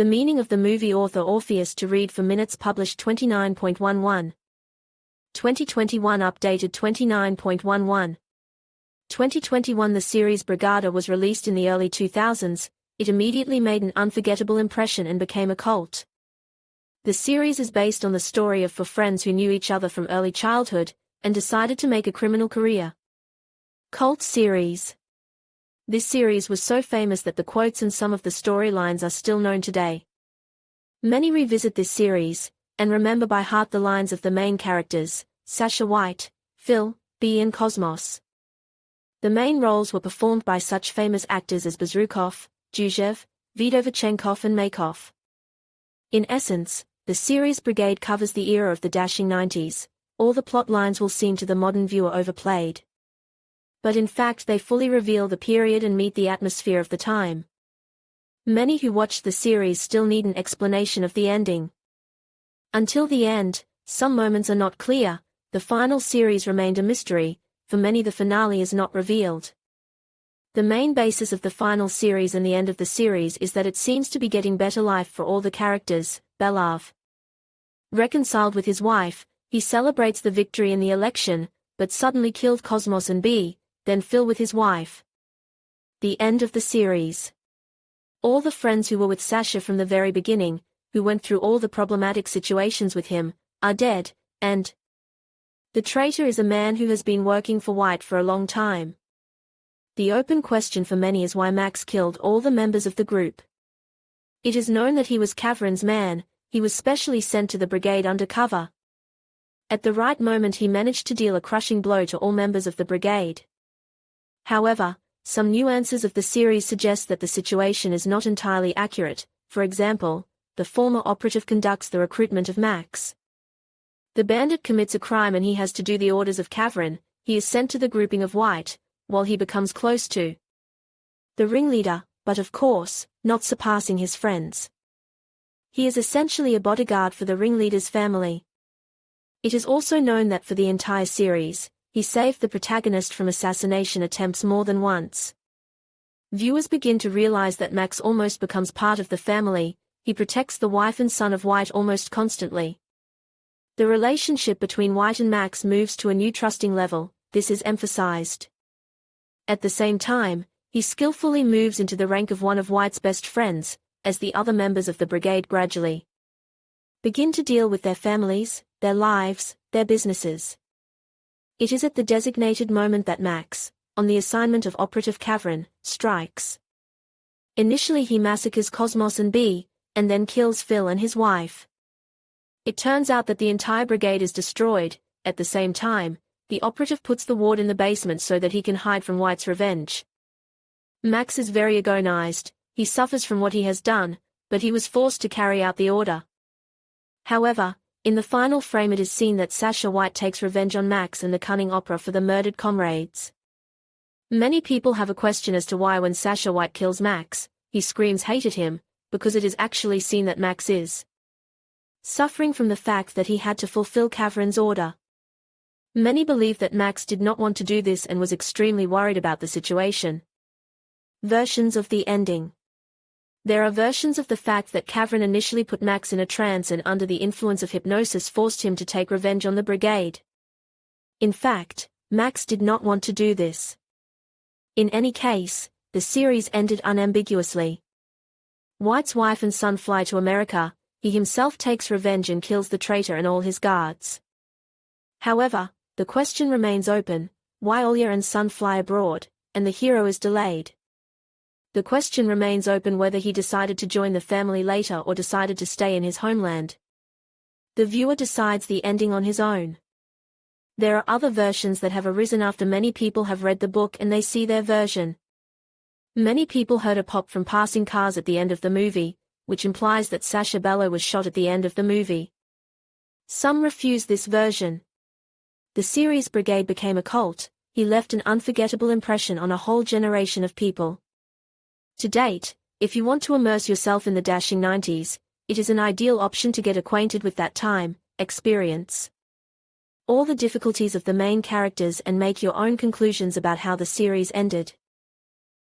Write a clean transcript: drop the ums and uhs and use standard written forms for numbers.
The meaning of the movie author Orpheus to read for minutes published 29.11. 2021 updated 29.11. 2021 The series Brigada was released in the early 2000s. It immediately made an unforgettable impression and became a cult. The series is based on the story of four friends who knew each other from early childhood, and decided to make a criminal career. Cult series. This series was so famous that the quotes and some of the storylines are still known today. Many revisit this series, and remember by heart the lines of the main characters, Sasha White, Phil, B and Cosmos. The main roles were performed by such famous actors as Bezrukov, Duzhev, Vdovichenkov and Maykov. In essence, the series Brigade covers the era of the dashing 90s. All the plot lines will seem to the modern viewer overplayed. But in fact they fully reveal the period and meet the atmosphere of the time. Many who watched the series still need an explanation of the ending. Until the end, some moments are not clear. The final series remained a mystery. For many the finale is not revealed. The main basis of the final series and the end of the series is that it seems to be getting better life for all the characters. Belav, reconciled with his wife, he celebrates the victory in the election, but suddenly killed Cosmos and B, then Phil with his wife. The end of the series. All the friends who were with Sasha from the very beginning, who went through all the problematic situations with him, are dead, and the traitor is a man who has been working for White for a long time. The open question for many is why Max killed all the members of the group. It is known that he was Kavrin's man. He was specially sent to the brigade undercover. At the right moment he managed to deal a crushing blow to all members of the brigade. However, some nuances of the series suggest that the situation is not entirely accurate. For example, the former operative conducts the recruitment of Max. The bandit commits a crime and he has to do the orders of Kavrin. He is sent to the grouping of White, while he becomes close to the ringleader, but of course, not surpassing his friends. He is essentially a bodyguard for the ringleader's family. It is also known that for the entire series, he saved the protagonist from assassination attempts more than once. Viewers begin to realize that Max almost becomes part of the family. He protects the wife and son of White almost constantly. The relationship between White and Max moves to a new trusting level. This is emphasized. At the same time, he skillfully moves into the rank of one of White's best friends, as the other members of the brigade gradually begin to deal with their families, their lives, their businesses. It is at the designated moment that Max, on the assignment of operative Kavrin, strikes. Initially he massacres Cosmos and B, and then kills Phil and his wife. It turns out that the entire brigade is destroyed. At the same time, the operative puts the ward in the basement so that he can hide from White's revenge. Max is very agonized. He suffers from what he has done, but he was forced to carry out the order. However, in the final frame it is seen that Sasha White takes revenge on Max and the cunning opera for the murdered comrades. Many people have a question as to why when Sasha White kills Max, he screams hate at him, because it is actually seen that Max is suffering from the fact that he had to fulfill Kavrin's order. Many believe that Max did not want to do this and was extremely worried about the situation. Versions of the ending. There are versions of the fact that Kavrin initially put Max in a trance and under the influence of hypnosis forced him to take revenge on the brigade. In fact, Max did not want to do this. In any case, the series ended unambiguously. White's wife and son fly to America. He himself takes revenge and kills the traitor and all his guards. However, the question remains open: why Olya and son fly abroad, and the hero is delayed? The question remains open whether he decided to join the family later or decided to stay in his homeland. The viewer decides the ending on his own. There are other versions that have arisen after many people have read the book and they see their version. Many people heard a pop from passing cars at the end of the movie, which implies that Sacha Bello was shot at the end of the movie. Some refuse this version. The series Brigade became a cult. He left an unforgettable impression on a whole generation of people. To date, if you want to immerse yourself in the dashing 90s, it is an ideal option to get acquainted with that time, experience all the difficulties of the main characters and make your own conclusions about how the series ended.